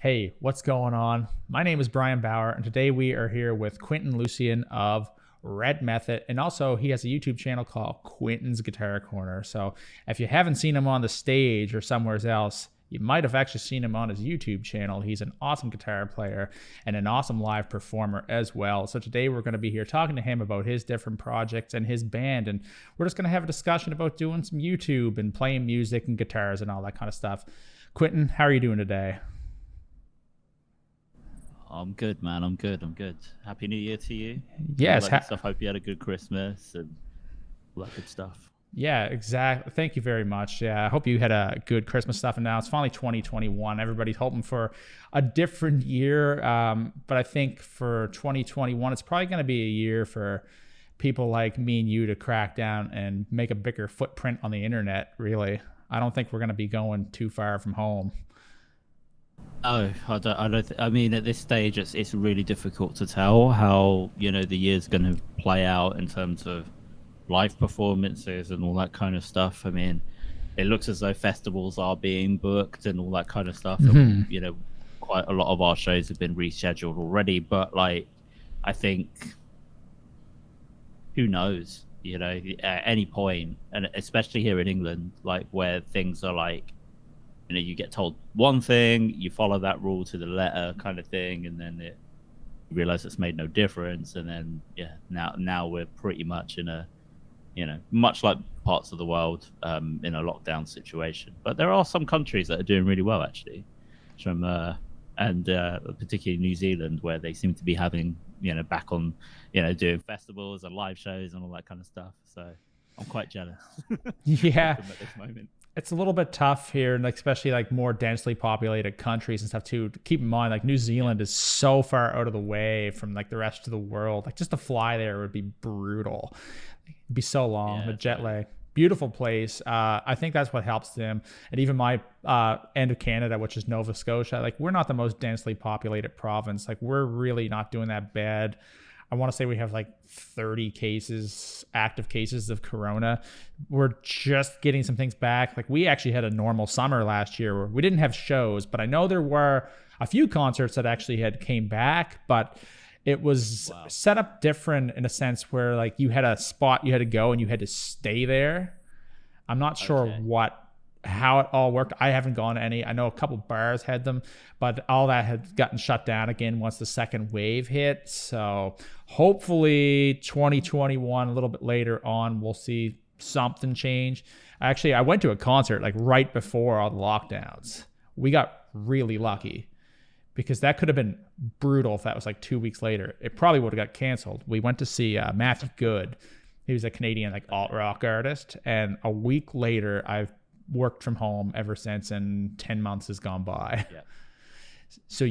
Hey, what's going on? My name is Brian Bauer, and today we are here with Quinton Lucion of Red Method, and also he has a YouTube channel called Quinton's Guitar Corner. So if you haven't seen him on the stage or somewhere else, you might have actually seen him on his YouTube channel. He's an awesome guitar player and an awesome live performer as well. So today we're going to be here talking to him about his different projects and his band, and we're just going to have a discussion about doing some YouTube and playing music and guitars and all that kind of stuff. Quinton, how are you doing today? I'm good, man. I'm good. I'm good. Happy New Year to you. All Yes. that good stuff. Hope you had a good Christmas and all that good stuff. Yeah, exactly. Thank you very much. Yeah, I hope you had a good Christmas stuff. And now it's finally 2021. Everybody's hoping for a different year. But I think for 2021, it's probably going to be a year for people like me and you to crack down and make a bigger footprint on the internet, really. I don't think we're going to be going too far from home. Oh, I mean, at this stage, it's really difficult to tell how the year's going to play out in terms of live performances and all that kind of stuff. I mean, it looks as though festivals are being booked and all that kind of stuff. And, quite a lot of our shows have been rescheduled already. But like, I think, who knows? At any point, and especially here in England, like where things are like, you get told one thing, you follow that rule to the letter kind of thing, and then you realize it's made no difference. And then, now we're pretty much in a, much like parts of the world, in a lockdown situation. But there are some countries that are doing really well, actually, particularly New Zealand, where they seem to be having, back on, doing festivals and live shows and all that kind of stuff. So I'm quite jealous. Yeah. At this moment. It's a little bit tough here, and especially like more densely populated countries and stuff too. Keep in mind, like New Zealand is so far out of the way from like the rest of the world. Like just to fly there would be brutal. It'd be so long. The jet lag. Beautiful place. I think that's what helps them. And even my end of Canada, which is Nova Scotia, like we're not the most densely populated province. Like we're really not doing that bad. I want to say we have like 30 active cases of corona. We're just getting some things back. Like we actually had a normal summer last year where we didn't have shows, but I know there were a few concerts that actually had came back, but it was set up different in a sense where like you had a spot you had to go and you had to stay there. I'm not sure how it all worked. I haven't gone to any. I know a couple bars had them, but all that had gotten shut down again once the second wave hit. So hopefully 2021, a little bit later on, we'll see something change. Actually, I went to a concert like right before all the lockdowns. We got really lucky because that could have been brutal if that was like 2 weeks later. It probably would have got canceled. We went to see Matthew Good. He was a Canadian like alt rock artist. And a week later, I've worked from home ever since, and 10 months has gone by. So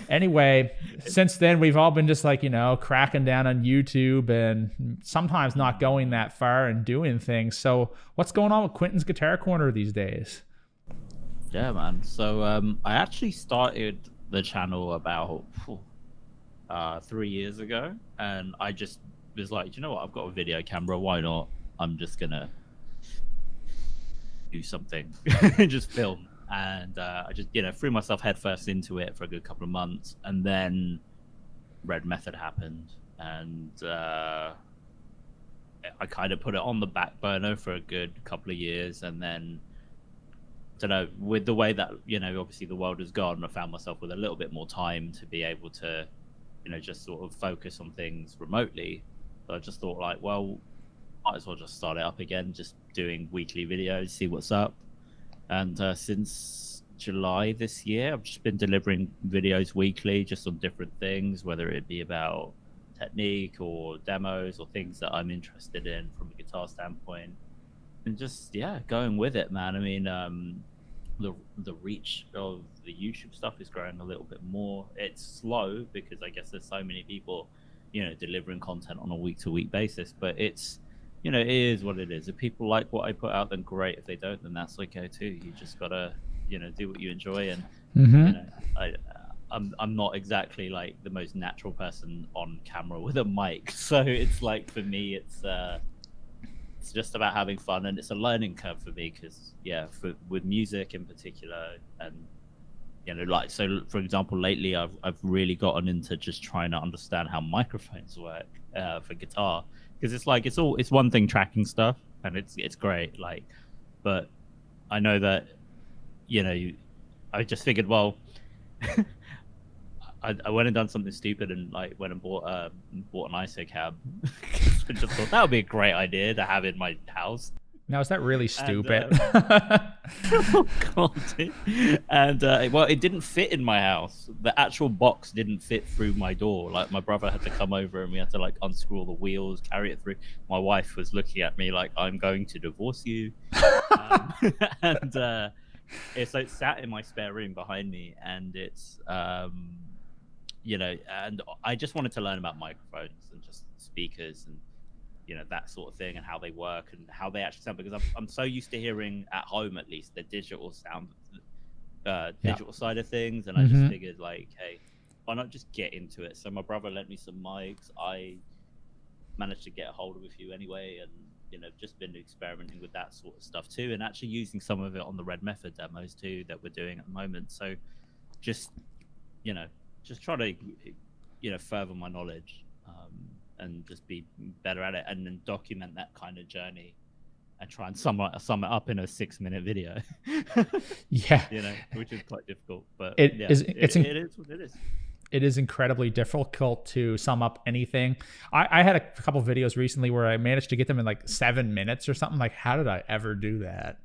anyway, since then we've all been just like cracking down on YouTube and sometimes not going that far and doing things. So what's going on with Quinton's Guitar Corner these days? Yeah, man. So I actually started the channel about 3 years ago, and I just was like, you know what, I've got a video camera, why not? I'm just gonna do something. Just film. And I just threw myself headfirst into it for a good couple of months, and then Red Method happened, and I kind of put it on the back burner for a good couple of years. And then I don't know, with the way that obviously the world has gone, I found myself with a little bit more time to be able to just sort of focus on things remotely. So I just thought like, well, might as well just start it up again, just doing weekly videos, see what's up. And since July this year, I've just been delivering videos weekly, just on different things, whether it be about technique or demos or things that I'm interested in from a guitar standpoint. And just, going with it, man. I mean, the reach of the YouTube stuff is growing a little bit more. It's slow because I guess there's so many people, delivering content on a week-to-week basis, but it's, it is what it is. If people like what I put out, then great. If they don't, then that's okay too. You just gotta, do what you enjoy. And I'm not exactly like the most natural person on camera with a mic, so it's like for me, it's just about having fun, and it's a learning curve for me because with music in particular, and like, so for example, lately I've really gotten into just trying to understand how microphones work for guitar, because it's like it's one thing tracking stuff and it's great, like, but I know that I just figured, well, I went and done something stupid and like went and bought an ISO cab. I just thought that would be a great idea to have in my house. Now, is that really stupid? Oh God, dude. And well, it didn't fit in my house. The actual box didn't fit through my door. Like, my brother had to come over and we had to like unscrew all the wheels, carry it through. My wife was looking at me like, I'm going to divorce you. And it's like sat in my spare room behind me, and it's and I just wanted to learn about microphones and just speakers and that sort of thing, and how they work and how they actually sound, because I'm so used to hearing at home, at least, the digital sound, digital side of things, and I just figured, like, hey, why not just get into it? So my brother lent me some mics. I managed to get a hold of a few anyway, and just been experimenting with that sort of stuff too, and actually using some of it on the Red Method demos too that we're doing at the moment. So just try to further my knowledge, and just be better at it, and then document that kind of journey and try and sum it up in a 6-minute video. Yeah, which is quite difficult, but it is what it is. It is incredibly difficult to sum up anything. I had a couple videos recently where I managed to get them in like 7 minutes or something. Like, how did I ever do that?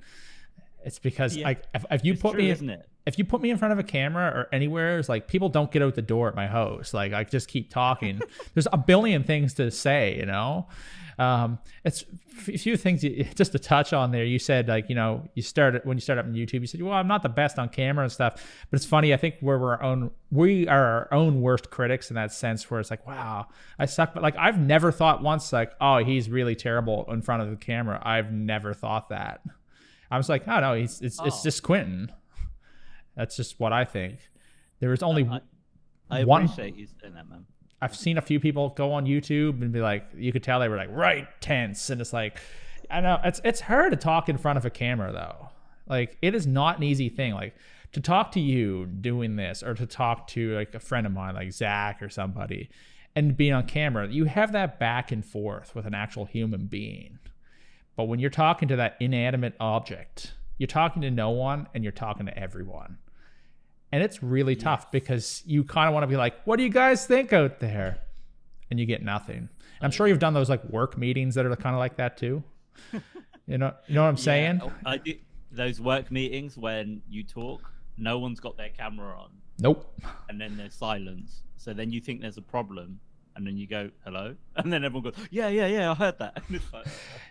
It's because if you put me in front of a camera or anywhere, it's like people don't get out the door at my house. Like, I just keep talking. There's a billion things to say, it's a few things just to touch on there. You said, like, when you start up on YouTube, you said, well, I'm not the best on camera and stuff, but it's funny. I think we are our own worst critics in that sense, where it's like, wow, I suck. But like, I've never thought once like, oh, he's really terrible in front of the camera. I've never thought that. I was like, oh no, it's just Quinton. That's just what I think. There is only I appreciate you saying that, man. I've seen a few people go on YouTube and be like, you could tell they were like right tense, and it's like, I know it's hard to talk in front of a camera though. Like, it is not an easy thing. Like, to talk to you doing this, or to talk to like a friend of mine like Zach or somebody, and being on camera, you have that back and forth with an actual human being. But when you're talking to that inanimate object, you're talking to no one and you're talking to everyone. And it's really tough, because you kind of want to be like, what do you guys think out there? And you get nothing. And I'm sure you've done those like work meetings that are kind of like that too. You know what I'm saying? I do those work meetings when you talk, no one's got their camera on. Nope. And then there's silence. So then you think there's a problem. And then you go, hello? And then everyone goes, yeah, I heard that. And it's like,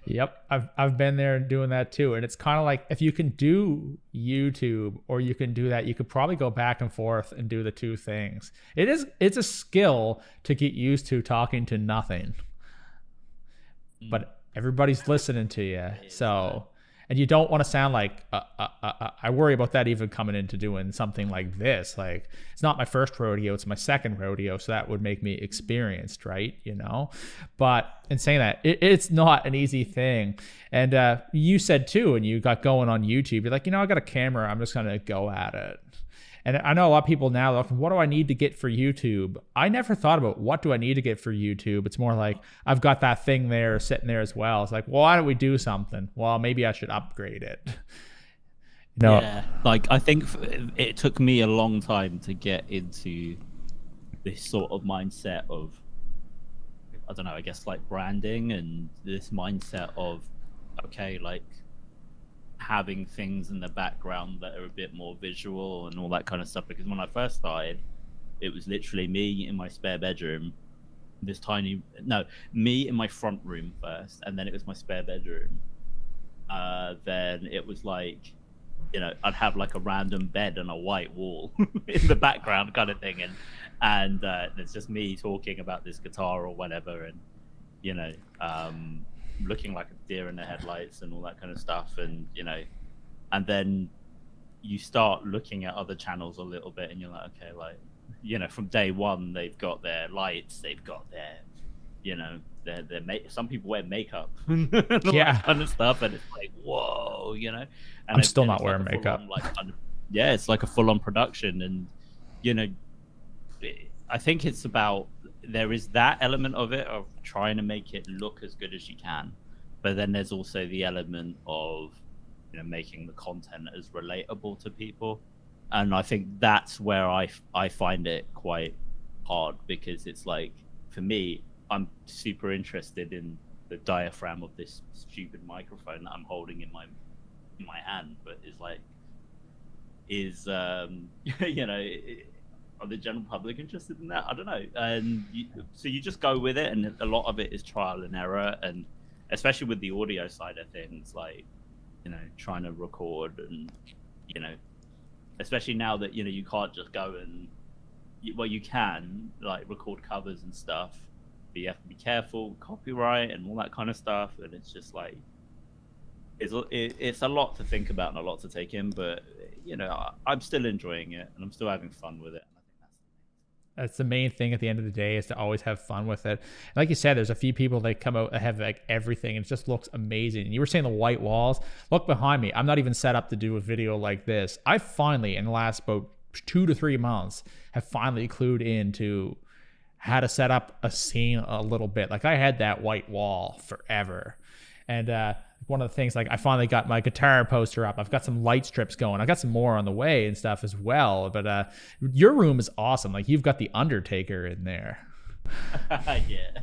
yep, I've been there doing that too. And it's kind of like, if you can do YouTube or you can do that, you could probably go back and forth and do the two things. It's a skill to get used to talking to nothing. But everybody's listening to you. So, and you don't want to sound like, I worry about that even coming into doing something like this. Like, it's not my first rodeo, it's my second rodeo. So that would make me experienced, right? But in saying that, it's not an easy thing. And you said too, and you got going on YouTube, you're like, I got a camera, I'm just going to go at it. And I know a lot of people now look, what do I need to get for YouTube? I never thought about what do I need to get for YouTube. It's more like, I've got that thing there sitting there as well. It's like, well, why don't we do something? Well, maybe I should upgrade it. Yeah, like, I think it took me a long time to get into this sort of mindset of, I don't know, I guess like branding, and this mindset of, okay, like, having things in the background that are a bit more visual and all that kind of stuff. Because when I first started, it was literally me in my spare bedroom, me in my front room first, and then it was my spare bedroom. Then it was like, I'd have like a random bed and a white wall in the background kind of thing, and it's just me talking about this guitar or whatever, and looking like a deer in the headlights and all that kind of stuff. And and then you start looking at other channels a little bit, and you're like, okay, like, from day one, they've got their lights, they've got their some people wear makeup and all that kind of stuff, and it's like, whoa, and I'm still not wearing makeup. yeah, it's like a full-on production. And you know, I think it's about, there is that element of it, of trying to make it look as good as you can, but then there's also the element of, you know, making the content as relatable to people. And I think that's where I find it quite hard, because it's like, for me, I'm super interested in the diaphragm of this stupid microphone that I'm holding in my hand, but it's like, is you know, are the general public interested in that? I don't know. And so you just go with it, and a lot of it is trial and error, and especially with the audio side of things, like, you know, trying to record, and you know, especially now that, you know, you can't just go and, well, you can like record covers and stuff, but you have to be careful, copyright and all that kind of stuff, and it's just like, it's a lot to think about and a lot to take in, but you know, I'm still enjoying it and I'm still having fun with it. And I think that's the main thing at the end of the day, is to always have fun with it. And like you said, there's a few people that come out that have like everything, and it just looks amazing. And you were saying the white walls, look behind me. I'm not even set up to do a video like this. I finally, in the last about 2 to 3 months, have finally clued into how to set up a scene a little bit. Like, I had that white wall forever. And one of the things, like, I finally got my guitar poster up. I've got some light strips going. I got some more on the way and stuff as well. But your room is awesome. Like, you've got the Undertaker in there. Yeah,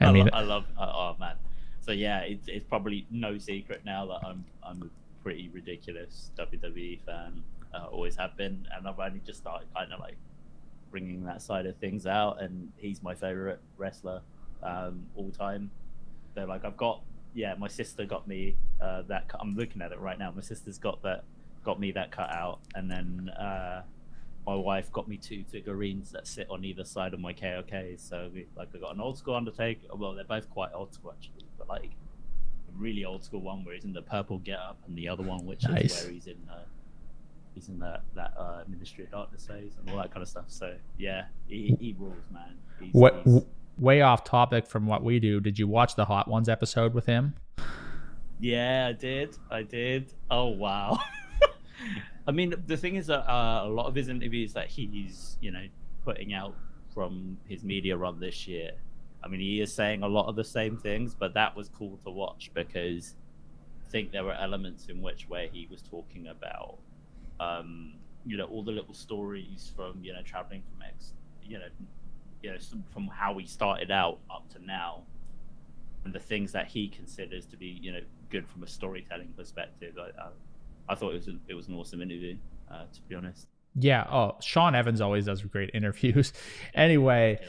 I mean, I love. Oh man. So yeah, it's probably no secret now that I'm a pretty ridiculous WWE fan. Always have been, and I've only just started kind of like bringing that side of things out. And he's my favorite wrestler all time. So like, I've got. Yeah, my sister got me that. I'm looking at it right now. My sister's got me that cut out, and then my wife got me 2 figurines that sit on either side of my KOKs. So like, I got an old school Undertaker. Well, they're both quite old school actually, but like a really old school one where he's in the purple getup, and the other one which is where he's in that Ministry of Darkness phase and all that kind of stuff. So yeah, he rules, man. He's way off topic from what we do. Did you watch the Hot Ones episode with him? Yeah, I did. Oh wow. I mean, the thing is that a lot of his interviews that he's, you know, putting out from his media run this year, I mean, he is saying a lot of the same things, but that was cool to watch, because I think there were elements in which where he was talking about you know, all the little stories from, you know, traveling from from how he started out up to now, and the things that he considers to be, you know, good from a storytelling perspective. I thought it was an awesome interview, to be honest. Yeah. Oh, Sean Evans always does great interviews. Anyway,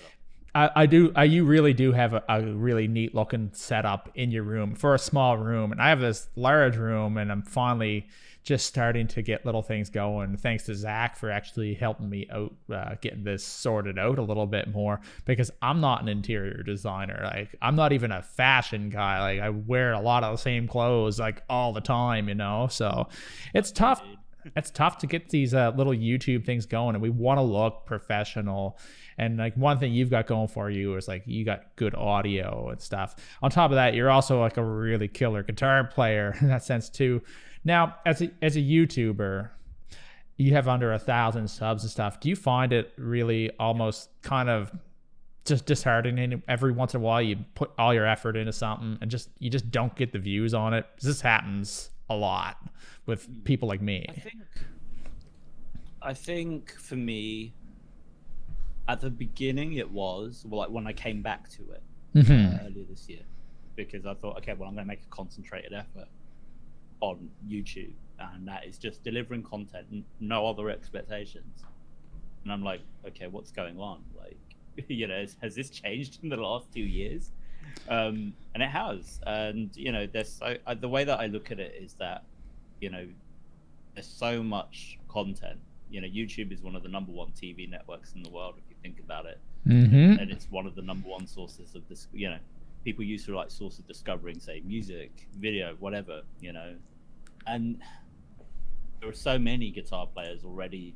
you really do have a really neat looking setup in your room for a small room, and I have this large room, and I'm finally just starting to get little things going, thanks to Zach for actually helping me out, getting this sorted out a little bit more, because I'm not an interior designer. Like, I'm not even a fashion guy. Like, I wear a lot of the same clothes like all the time, you know, so it's tough. It's tough to get these little YouTube things going, and we want to look professional. And like, one thing you've got going for you is like, you got good audio and stuff. On top of that, you're also like a really killer guitar player in that sense too. Now, as a YouTuber, you have under 1,000 subs and stuff. Do you find it really almost kind of just disheartening every once in a while? You put all your effort into something and you just don't get the views on it. This happens a lot with people like me. I think for me, at the beginning, it was like when I came back to it earlier this year, because I thought, okay, well, I'm going to make a concentrated effort on YouTube, and that is just delivering content, no other expectations. And I'm like, okay, what's going on? Like, you know, has this changed in the last 2 years? And it has. And you know, the way that I look at it is that, you know, there's so much content. You know, YouTube is one of the #1 TV networks in the world, if you think about it. And it's one of the #1 sources of this, you know, people use to like source of discovering, say, music, video, whatever, you know. And there are so many guitar players already,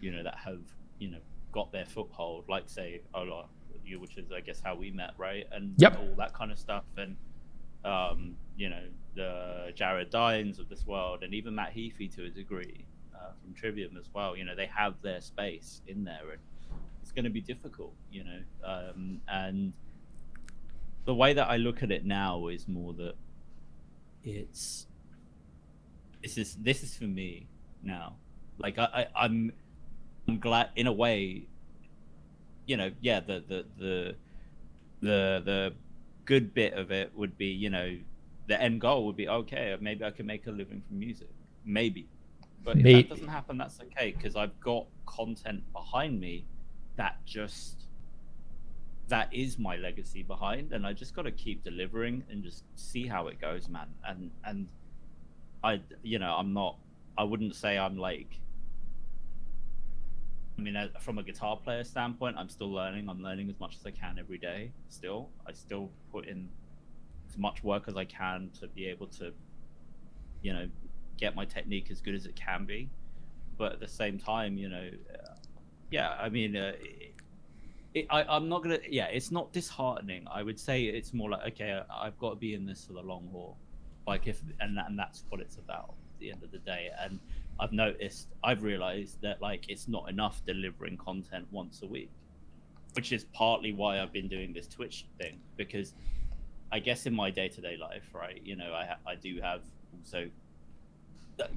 you know, that have, you know, got their foothold, like say Ola, you, which is I guess how we met, right? And all that kind of stuff. And you know, the Jared Dines of this world, and even Matt Heafy to a degree, from Trivium as well. They have their space in there, and it's going to be difficult. And the way that I look at it now is more that this is for me now. Like I'm glad in a way. Yeah, the good bit of it would be, the end goal would be, okay, maybe I can make a living from music, maybe. But if that doesn't happen, that's okay, because I've got content behind me that is my legacy behind, and I just got to keep delivering and just see how it goes, man. And I wouldn't say I'm like, from a guitar player standpoint, I'm still learning. I'm learning as much as I can every day. I still put in as much work as I can to be able to, get my technique as good as it can be. But at the same time, I'm not gonna. Yeah, it's not disheartening. I would say it's more like, okay, I've got to be in this for the long haul. Like and that's what it's about at the end of the day. And I've realized that it's not enough delivering content once a week, which is partly why I've been doing this Twitch thing, because I guess in my day-to-day life, right, I do have also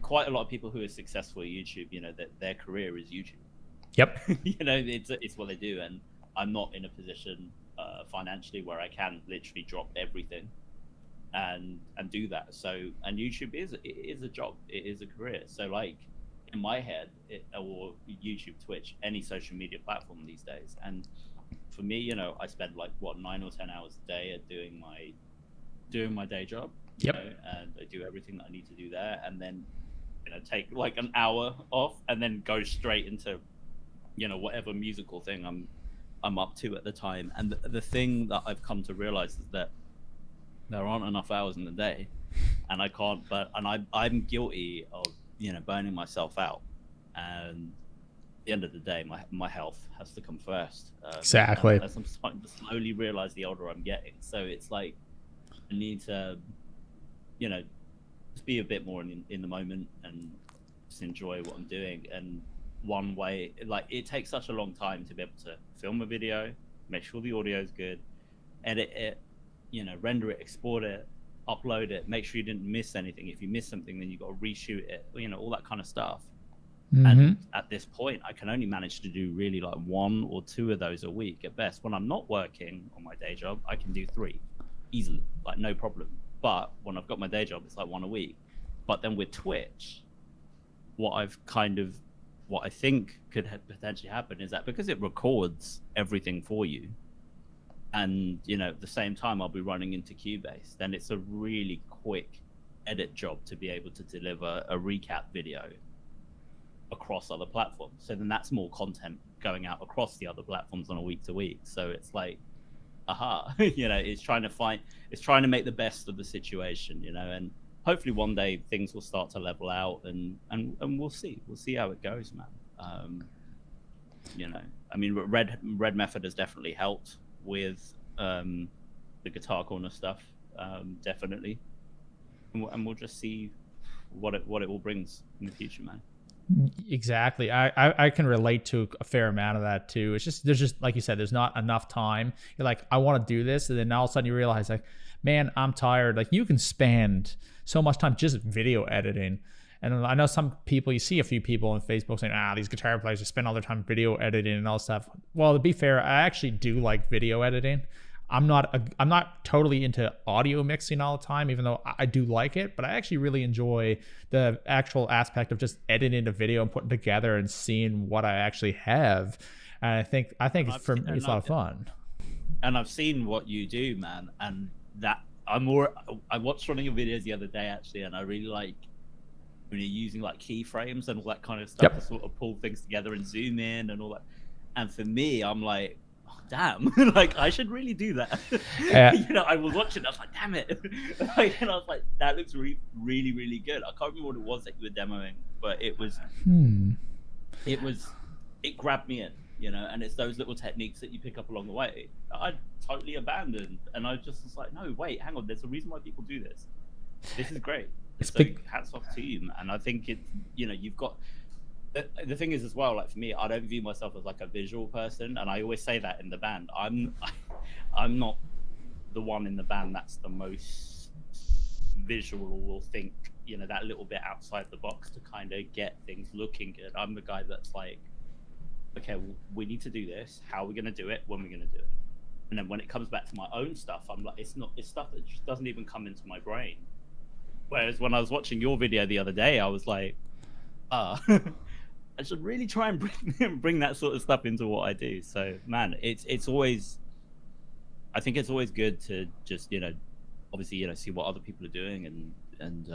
quite a lot of people who are successful at YouTube, that their career is YouTube. Yep. It's what they do, and I'm not in a position financially where I can literally drop everything and do that. So, and YouTube is a job, it is a career. So in my head, or YouTube, Twitch, any social media platform these days. And for me, I spend 9 or 10 hours a day at doing my day job. Yep. And I do everything that I need to do there, and then take an hour off, and then go straight into whatever musical thing I'm up to at the time. And the thing that I've come to realize is that there aren't enough hours in the day, and I can't. I'm guilty of burning myself out. And at the end of the day, my health has to come first. Exactly. As I'm starting to slowly realize the older I'm getting, so it's like I need to, just be a bit more in the moment and just enjoy what I'm doing. And one way, it takes such a long time to be able to film a video, make sure the audio is good, edit it, render it, export it, upload it, make sure you didn't miss anything. If you miss something, then you got to reshoot it, all that kind of stuff. Mm-hmm. And at this point, I can only manage to do really 1 or 2 of those a week at best. When I'm not working on my day job, I can do 3 easily, no problem. But when I've got my day job, it's 1 a week. But then with Twitch, what I think could potentially happen is that because it records everything for you, and at the same time I'll be running into Cubase, then it's a really quick edit job to be able to deliver a recap video across other platforms. So then that's more content going out across the other platforms on a week to week. So it's it's trying to make the best of the situation, and hopefully one day things will start to level out, and we'll see how it goes, man. Red Method has definitely helped with the Guitar Corner stuff, definitely, and we'll just see what it all brings in the future, man. Exactly. I can relate to a fair amount of that too. There's just like you said, there's not enough time. You're like, I want to do this, and then all of a sudden you realize man, I'm tired. You can spend so much time just video editing. And I know some people, you see a few people on Facebook saying, these guitar players just spend all their time video editing and all stuff. Well, to be fair, I actually do like video editing. I'm not totally into audio mixing all the time, even though I do like it, but I actually really enjoy the actual aspect of just editing a video and putting together and seeing what I actually have. And I think for me, it's a lot of fun. And I've seen what you do, man. And that I watched one of your videos the other day, actually, and I really like when you're using keyframes and all that kind of stuff to sort of pull things together and zoom in and all that. And for me, I'm like, damn, I should really do that. I was watching, I was like, damn it. And I was like, that looks really, really, really good. I can't remember what it was that you were demoing, but it grabbed me in, and it's those little techniques that you pick up along the way I totally abandoned. And I just was like, no, wait, hang on, there's a reason why people do this. This is great. So hats off to you, and I think you've got The thing is as well, like for me, I don't view myself as like a visual person, and I always say that in the band. I'm not the one in the band that's the most visual or will think, that little bit outside the box to kind of get things looking good. I'm the guy that's like, okay, well, we need to do this. How are we going to do it? When are we going to do it? And then when it comes back to my own stuff, I'm like, it's stuff that just doesn't even come into my brain. Whereas when I was watching your video the other day, I was like, I should really try and bring that sort of stuff into what I do. So, man, it's always, I think it's always good to just, obviously, see what other people are doing and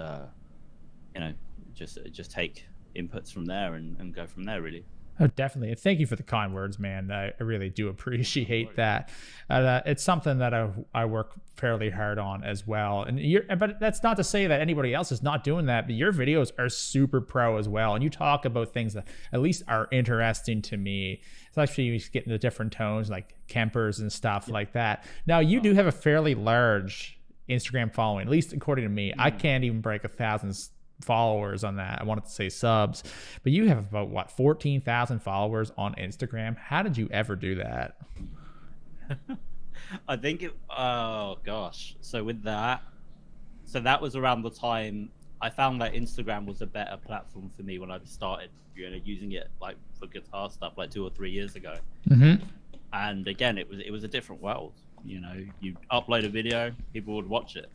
just take inputs from there and go from there, really. Oh, definitely. Thank you for the kind words, man. I really do appreciate that. It's something that I work fairly hard on as well. But that's not to say that anybody else is not doing that. But your videos are super pro as well, and you talk about things that at least are interesting to me. Especially you get into different tones like Kempers and stuff like that. Now you do have a fairly large Instagram following, at least according to me. I can't even break 1,000 followers on that. I wanted to say subs, but you have about 14,000 followers on Instagram. How did you ever do that? I think oh gosh. So that was around the time I found that Instagram was a better platform for me when I started, using it like for guitar stuff like 2 or 3 years ago. And again, it was a different world. You upload a video, people would watch it.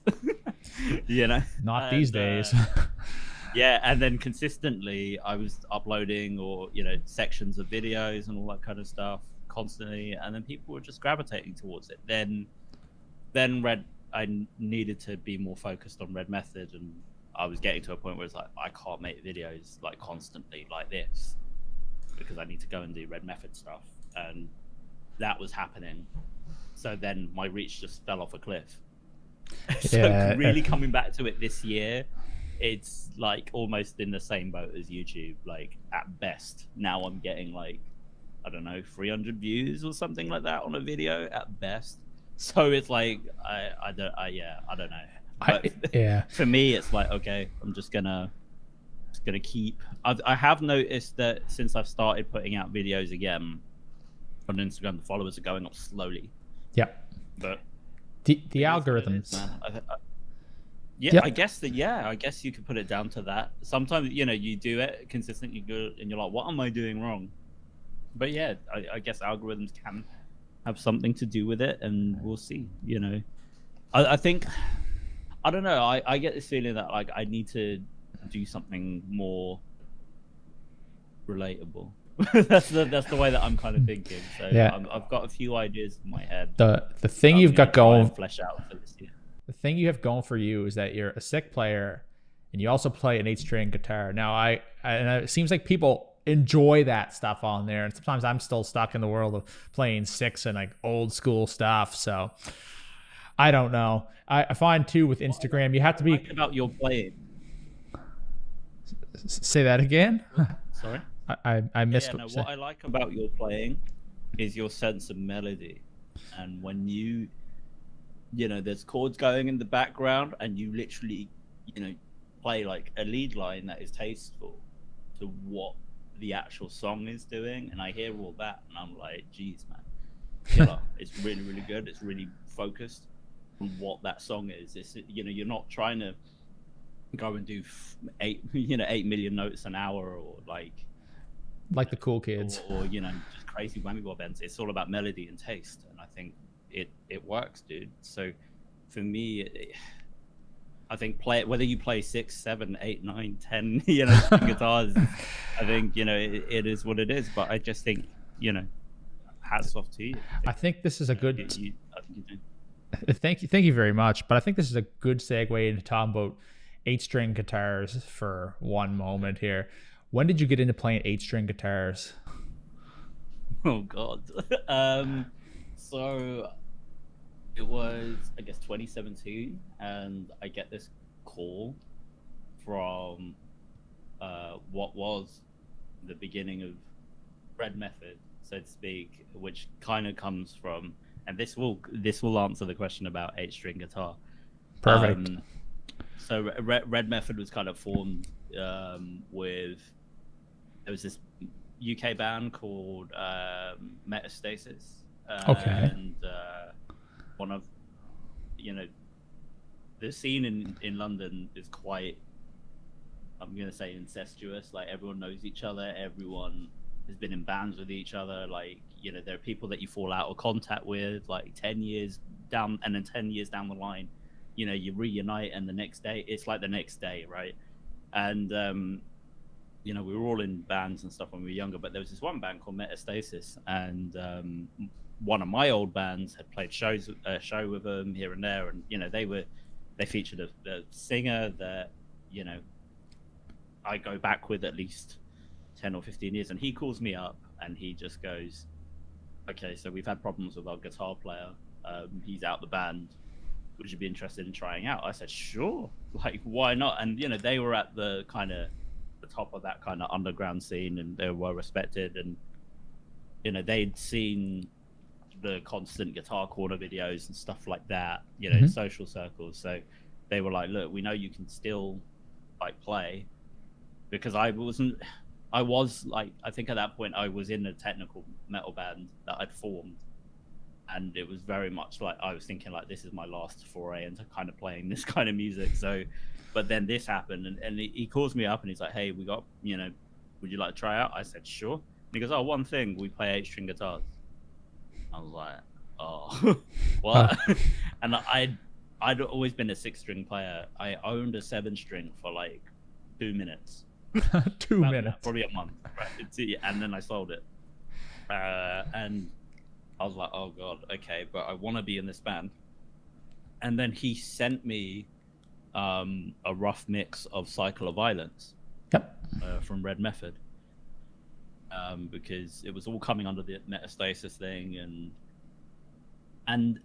Not these days. Yeah, and then consistently I was uploading or sections of videos and all that kind of stuff constantly, and then people were just gravitating towards it. Then I needed to be more focused on Red Method, and I was getting to a point where it's like I can't make videos like constantly like this because I need to go and do Red Method stuff, and that was happening. So then my reach just fell off a cliff. So really coming back to it this year, it's like almost in the same boat as YouTube. Like at best, now I'm getting like, I don't know, 300 views or something like that on a video at best. So it's like, I don't know. But for me, it's like, okay, I'm just gonna keep. I have noticed that since I've started putting out videos again on Instagram, the followers are going up slowly. Yep. But the algorithms. I guess I guess you could put it down to that. Sometimes you do it consistently good and you're like, what am I doing wrong? But yeah, I guess algorithms can have something to do with it, and we'll see. I think, I don't know, I get this feeling that like I need to do something more relatable. that's the way that I'm kind of thinking. So yeah. I've got a few ideas in my head. The thing you've got going, flesh out for this year. The thing you have going for you is that you're a sick player, and you also play an 8-string guitar. Now, and it seems like people enjoy that stuff on there, and sometimes I'm still stuck in the world of playing 6 and like old school stuff. So I don't know. I find too with Instagram, you have to be about your playing. Say that again. Sorry. I missed what I like about your playing is your sense of melody, and when there's chords going in the background and you literally play like a lead line that is tasteful to what the actual song is doing, and I hear all that and I'm like, geez, man, killer. It's really, really good. It's really focused on what that song is. It's you're not trying to go and do 8 million notes an hour or like the cool kids or just crazy whammy bob ends. It's all about melody and taste, and I think it works, dude. So for me, I think whether you play 6, 7, 8, 9, 10 guitars, I think it is what it is. But I just think hats off to you. I think this is a good thank you very much, but I think this is a good segue into talking about 8-string guitars for one moment here. When did you get into playing 8-string guitars? Oh God. So it was, I guess, 2017, and I get this call from what was the beginning of Red Method, so to speak, which kind of comes from, and this will answer the question about 8-string guitar. Perfect. So Red Method was kind of formed with there was this UK band called Metastasis, Okay. and one of the scene in London is quite, I'm gonna say, incestuous. Like everyone knows each other, everyone has been in bands with each other. Like there are people that you fall out of contact with like 10 years down, and then 10 years down the line, you reunite, and the next day it's like the next day, right? And we were all in bands and stuff when we were younger, but there was this one band called Metastasis, and one of my old bands had played a show with them here and there, and they featured a singer that I go back with at least 10 or 15 years, and he calls me up and he just goes, okay, so we've had problems with our guitar player, he's out the band, would you be interested in trying out? I said sure, like why not? And they were at the kind of the top of that kind of underground scene, and they were well respected, and they'd seen the constant Guitar Corner videos and stuff like that, in social circles. So they were like, look, we know you can still like play, because I was like, I think at that point I was in a technical metal band that I'd formed, and it was very much like I was thinking like, this is my last foray into kind of playing this kind of music. So but then this happened, and he calls me up and he's like, hey, we got, would you like to try out? I said sure. And he goes, oh, one thing, we play 8-string guitars. I was like, oh, what? And I'd always been a 6-string player. I owned a 7-string for like 2 minutes. 2 minutes. Probably a month. Right? And then I sold it. And I was like, oh God, okay, but I want to be in this band. And then he sent me a rough mix of Cycle of Violence. Yep. From Red Method. Because it was all coming under the Metastasis thing, and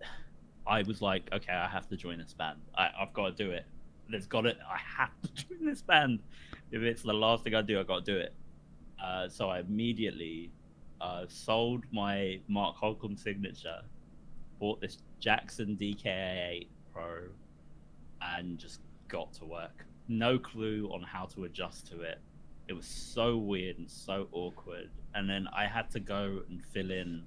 I was like, okay, I have to join this band. I've got to do it. I have to join this band. If it's the last thing I do, I've got to do it. So I immediately sold my Mark Holcomb signature, bought this Jackson DKA8 Pro, and just got to work. No clue on how to adjust to it. It was so weird and so awkward. And then I had to go and fill in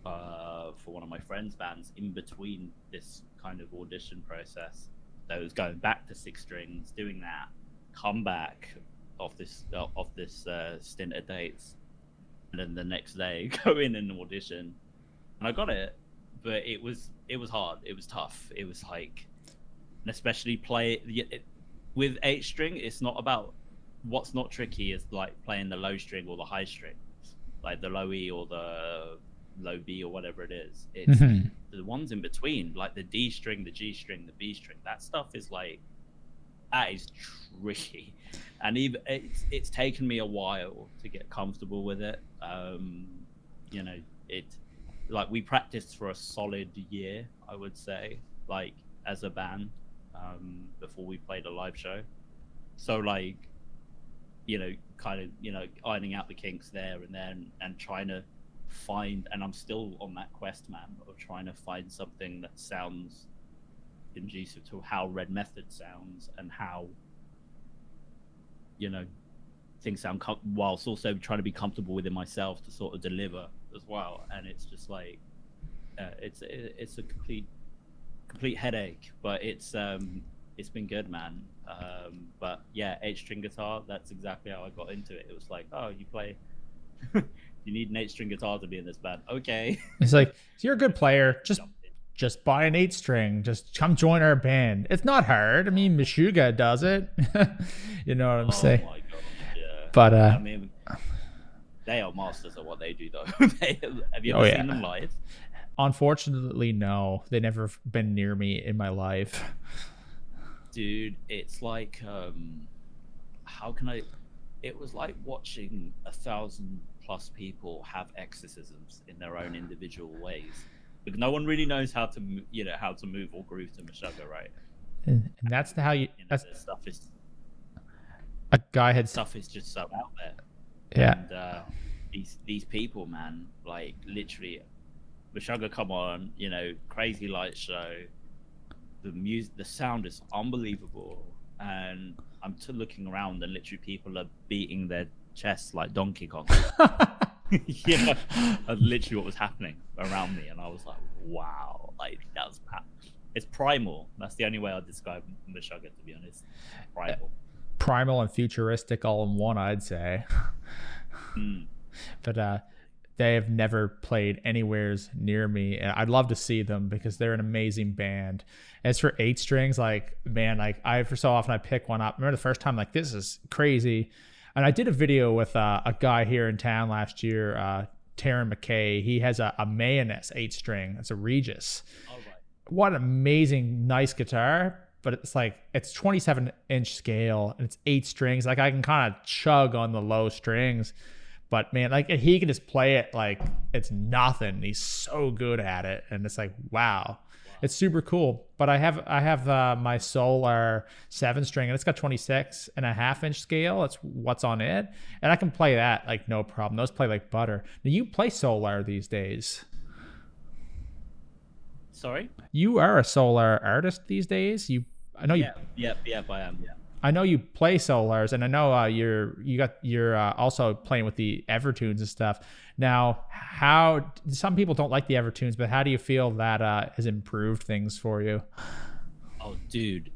for one of my friends' bands in between this kind of audition process. So I was going back to 6 strings, doing that, come back off this stint of dates, and then the next day go in and audition. And I got it, but it was hard. It was tough. It was like, and especially with 8-string, it's not about, what's not tricky is like playing the low string or the high string, like the low E or the low B or whatever it is. It's the ones in between, like the D string, the G string, the B string. That stuff is like, that is tricky, and even it's taken me a while to get comfortable with it. Like we practiced for a solid year, I would say, like as a band, before we played a live show. So like, kind of, ironing out the kinks there and then, and trying to find, and I'm still on that quest, man, of trying to find something that sounds conducive to how Red Method sounds, and how, things sound, whilst also trying to be comfortable within myself to sort of deliver as well. And it's just like, it's a complete headache, but it's been good, man. But yeah, 8-string guitar, that's exactly how I got into it. It was like, oh, you play you need an 8-string guitar to be in this band. Okay. It's like, you're a good player, just buy an 8-string, just come join our band. It's not hard. I mean, Meshuggah does it. You know what I'm saying? Oh my God, yeah. But I mean, they are masters at what they do, though. Have you ever seen them live? Unfortunately, no. They never been near me in my life. Dude, it's like, how can I? It was like watching 1,000+ people have exorcisms in their own individual ways. Because no one really knows how to, how to move or groove to Meshuggah, right? And that's how you. That's stuff is. A guy had stuff is just so out there. Yeah. And these people, man, like literally, Meshuggah come on, crazy light show. The music, the sound is unbelievable, and I'm looking around, and literally people are beating their chest like Donkey Kong. That's literally what was happening around me, and I was like, wow, like it's primal. That's the only way I'd describe Meshuggah, to be honest. Primal. Primal and futuristic all in one, I'd say. But they have never played anywheres near me, and I'd love to see them because they're an amazing band. As for 8 strings, like, man, like for so often I pick one up. I remember the first time, like, this is crazy. And I did a video with a guy here in town last year, Taryn McKay. He has a Mayonnaise 8-string. It's a Regis. Oh, right. What an amazing, nice guitar. But it's like, it's 27-inch scale and it's 8 strings. Like, I can kind of chug on the low strings. But man, like, he can just play it like it's nothing. He's so good at it. And it's like, wow. It's super cool. But I have my Solar 7-string, and it's got 26.5-inch scale. It's what's on it, and I can play that like no problem. Those play like butter. Now, you play Solar these days. Sorry? You are a Solar artist these days. I know you. Yeah, I am. Yeah. I know you play Solars, and I know you're also playing with the Evertunes and stuff. Now, how some people don't like the Evertunes, but how do you feel that has improved things for you? Oh, dude,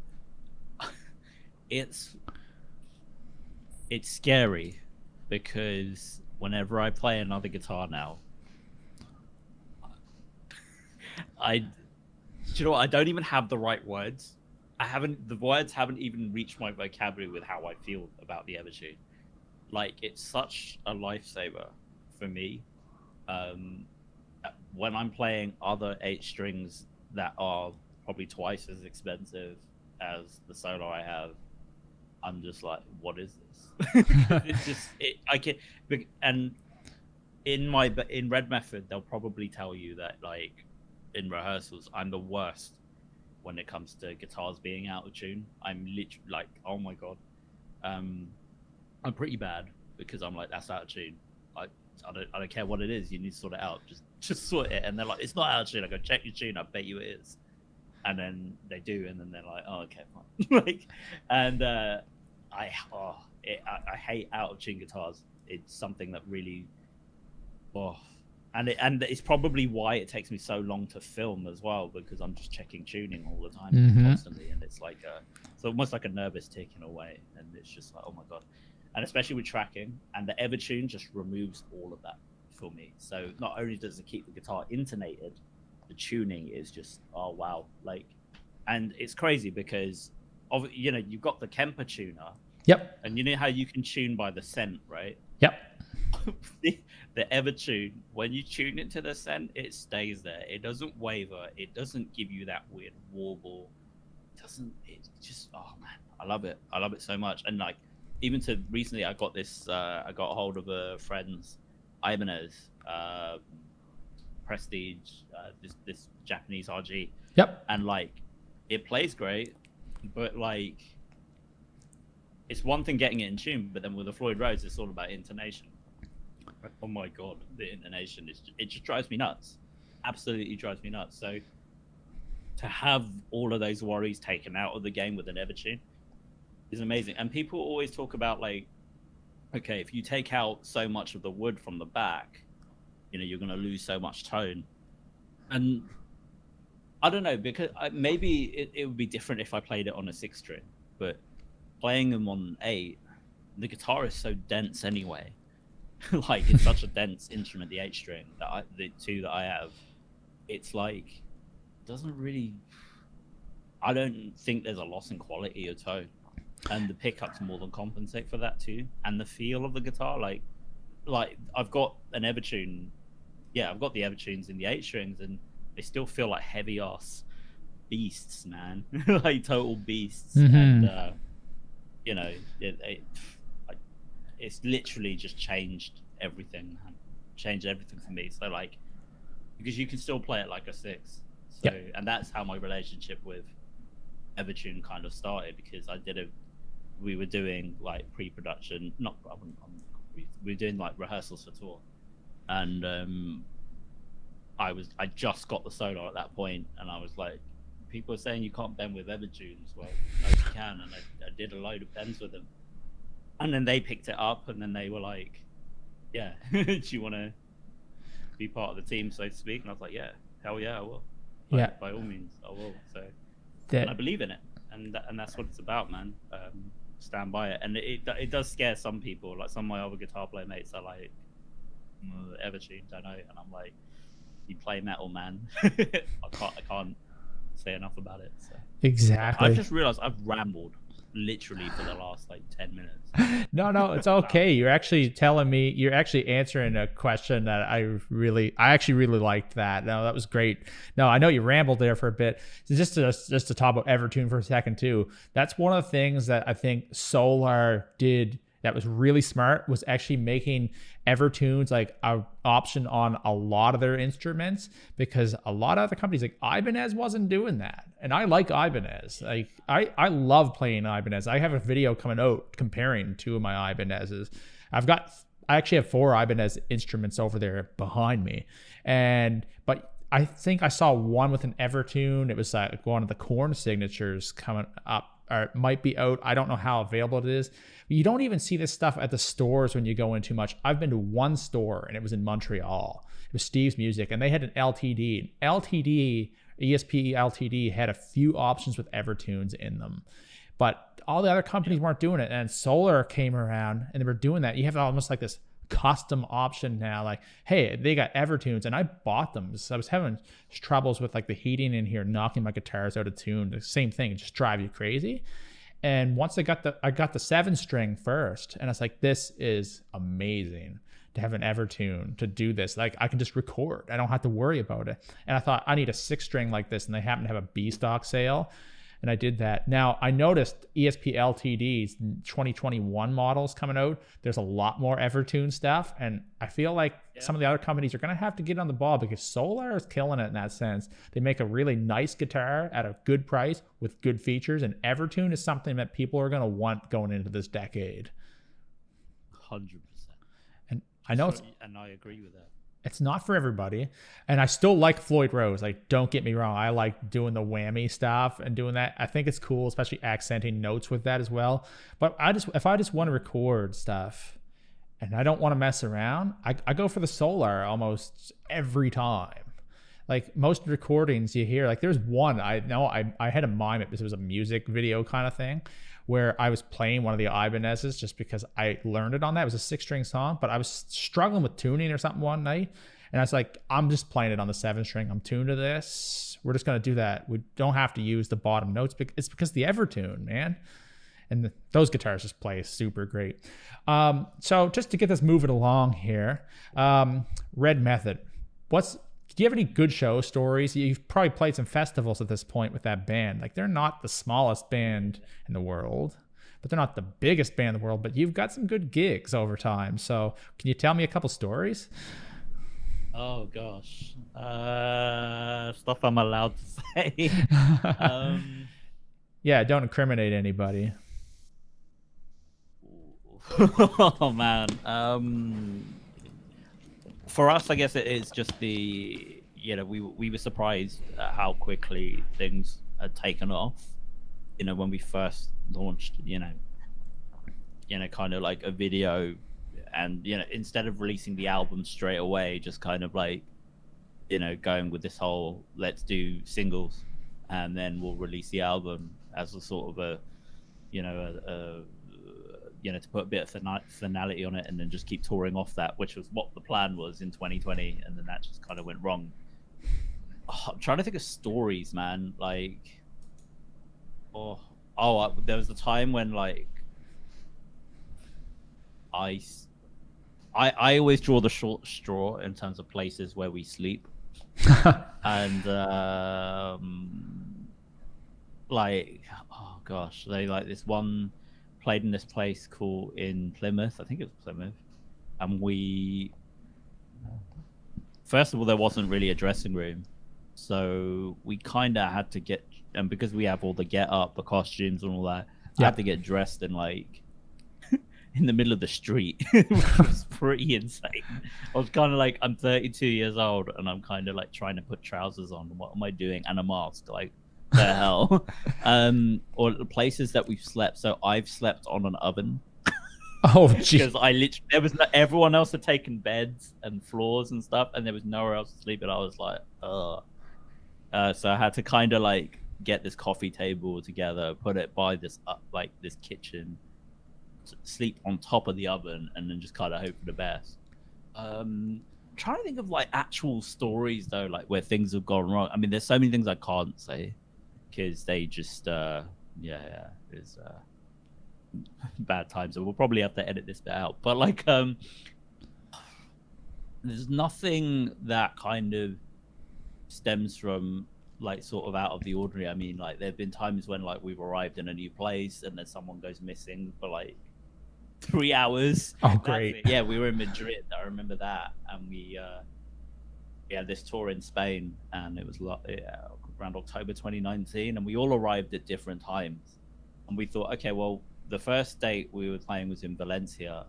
it's scary because whenever I play another guitar now, do you know what? I don't even have the right words. The words haven't even reached my vocabulary with how I feel about the Evertune. Like, it's such a lifesaver for me. When I'm playing other 8 strings that are probably twice as expensive as the Solar I have, I'm just like, what is this? I can, and in Red Method, they'll probably tell you that, like, in rehearsals, I'm the worst when it comes to guitars being out of tune. I'm literally like, oh my god, I'm pretty bad because I'm like, that's out of tune. I don't care what it is. You need to sort it out. Just sort it. And they're like, it's not out of tune. I go, check your tune. I bet you it is. And then they do, and then they're like, oh, okay, fine. Like, and I hate out of tune guitars. It's something that really, and it's probably why it takes me so long to film as well, because I'm just checking tuning all the time, constantly, and it's like it's almost like a nervous tick in a way, and it's just like, oh my god. And especially with tracking, and the Evertune just removes all of that for me. So not only does it keep the guitar intonated, the tuning is just, oh wow, like, and it's crazy because you've got the Kemper tuner. Yep. And you know how you can tune by the scent, right? Yep. The Evertune, when you tune it to the scent, it stays there. It doesn't waver. It doesn't give you that weird warble. It just, oh man, I love it. I love it so much. And like, even to recently, I got a hold of a friend's Ibanez Prestige, this Japanese RG. Yep. And like, it plays great, but like, it's one thing getting it in tune, but then with the Floyd Rose, it's all about intonation. Oh my god, the intonation it just drives me nuts. Absolutely drives me nuts. So to have all of those worries taken out of the game with an Evertune is amazing. And people always talk about, like, okay, if you take out so much of the wood from the back, you're going to lose so much tone. And I don't know, because maybe it would be different if I played it on a 6-string, but playing them on 8, the guitar is so dense anyway. Like, it's such a dense instrument, the 8-string, the 2 that I have. It's like, doesn't really, I don't think there's a loss in quality or tone. And the pickups more than compensate for that too. And the feel of the guitar, like I've got an Evertune. Yeah, I've got the Evertunes in the 8 strings, and they still feel like heavy ass beasts, man. Like total beasts. And it's literally just changed everything. Changed everything for me. So like, because you can still play it like a 6. So and that's how my relationship with Evertune kind of started, because we were doing like pre-production, we were doing like rehearsals for tour, and I just got the Solar at that point, and I was like, people are saying you can't bend with Evertunes. Well, no, you can, and I did a load of bends with them, And then they picked it up, and then they were like, "Yeah, do you want to be part of the team, so to speak?" And I was like, "Yeah, hell yeah, I will. Yeah. By all means, I will." So, That and I believe in it, and that's what it's about, man. Stand by it, and it does scare some people. Like some of my other guitar player mates are like, "Evertunes, I know," and I'm like, "You play metal, man." I can't say enough about it. So. exactly. I've just realized I've rambled literally for the last like 10 minutes. No, it's okay. You're actually telling me, you're actually answering a question that I actually really liked that. No, that was great. No, I know you rambled there for a bit. So just to talk about Evertune for a second too. That's one of the things that I think Solar did that was really smart, was actually making Evertunes like an option on a lot of their instruments, because a lot of other companies like Ibanez wasn't doing that. And I like Ibanez. Like I love playing Ibanez. I have a video coming out comparing two of my Ibanezes. I actually have 4 Ibanez instruments over there behind me. But I think I saw one with an Evertune. It was like one of the Korn signatures coming up, or it might be out. I don't know how available it is. You don't even see this stuff at the stores when you go in too much. I've been to one store, and it was in Montreal. It was Steve's Music, and they had an LTD. ESP LTD had a few options with Evertunes in them, but all the other companies weren't doing it. And Solar came around, and they were doing that. You have almost like this custom option now, like, hey, they got Evertunes, and I bought them. So I was having troubles with like the heating in here, knocking my guitars out of tune. The same thing, just drive you crazy. And once I got the 7-string first, and I was like, this is amazing to have an Evertune to do this. Like, I can just record. I don't have to worry about it. And I thought, I need a 6-string like this, and they happen to have a B-stock sale. And I did that. Now, I noticed ESP LTD's 2021 models coming out. There's a lot more Evertune stuff. And I feel like some of the other companies are going to have to get on the ball, because Solar is killing it in that sense. They make a really nice guitar at a good price with good features. And Evertune is something that people are going to want going into this decade. 100%. And I know and I agree with that. It's not for everybody. And I still like Floyd Rose. Like, don't get me wrong. I like doing the whammy stuff and doing that. I think it's cool, especially accenting notes with that as well. But if I just want to record stuff and I don't want to mess around, I go for the Solar almost every time. Like, most recordings you hear, like, there's one, I know I had to mime it because it was a music video kind of thing, where I was playing one of the Ibanezes just because I learned it on that. It was a 6-string song, but I was struggling with tuning or something one night. And I was like, I'm just playing it on the 7-string. I'm tuned to this. We're just going to do that. We don't have to use the bottom notes. It's because the Evertune, man. And those guitars just play super great. So just to get this moving along here, Red Method. Do you have any good show stories? You've probably played some festivals at this point with that band. Like, they're not the smallest band in the world, but they're not the biggest band in the world, but you've got some good gigs over time. So can you tell me a couple stories? Oh, gosh. Stuff I'm allowed to say. Yeah, don't incriminate anybody. Oh, man. For us, I guess it is just we were surprised at how quickly things had taken off. When we first launched, kind of like a video, and instead of releasing the album straight away, just kind of like, going with this whole let's do singles, and then we'll release the album as a sort of a to put a bit of finality on it, and then just keep touring off that, which was what the plan was in 2020, and then that just kind of went wrong. I'm trying to think of stories, man. Like, there was a time when, like, I always draw the short straw in terms of places where we sleep, and like, oh gosh, they like this one. Played in this place in Plymouth. I think it was Plymouth. And first of all, there wasn't really a dressing room. So we kind of had to and because we have all the the costumes and all that, I had to get dressed in like, in the middle of the street, which was pretty insane. I was kind of like, I'm 32 years old and I'm kind of like trying to put trousers on. What am I doing? And a mask. Like, the hell. Or the places that we've slept. So I've slept on an oven. Oh, gee. Because I literally everyone else had taken beds and floors and stuff, and there was nowhere else to sleep, and I was like, oh. So I had to kind of like get this coffee table together, put it by this like this kitchen, sleep on top of the oven, and then just kind of hope for the best. Trying to think of like actual stories though, like where things have gone wrong. I mean, there's so many things I can't say because they just it's bad times, so we'll probably have to edit this bit out. But like there's nothing that kind of stems from like sort of out of the ordinary. I mean, like there have been times when like we've arrived in a new place and then someone goes missing for like 3 hours. Oh, great. Yeah, we were in Madrid. I remember that, and we had this tour in Spain, and it was around October 2019, and we all arrived at different times, and we thought, okay, well, the first date we were playing was in Valencia,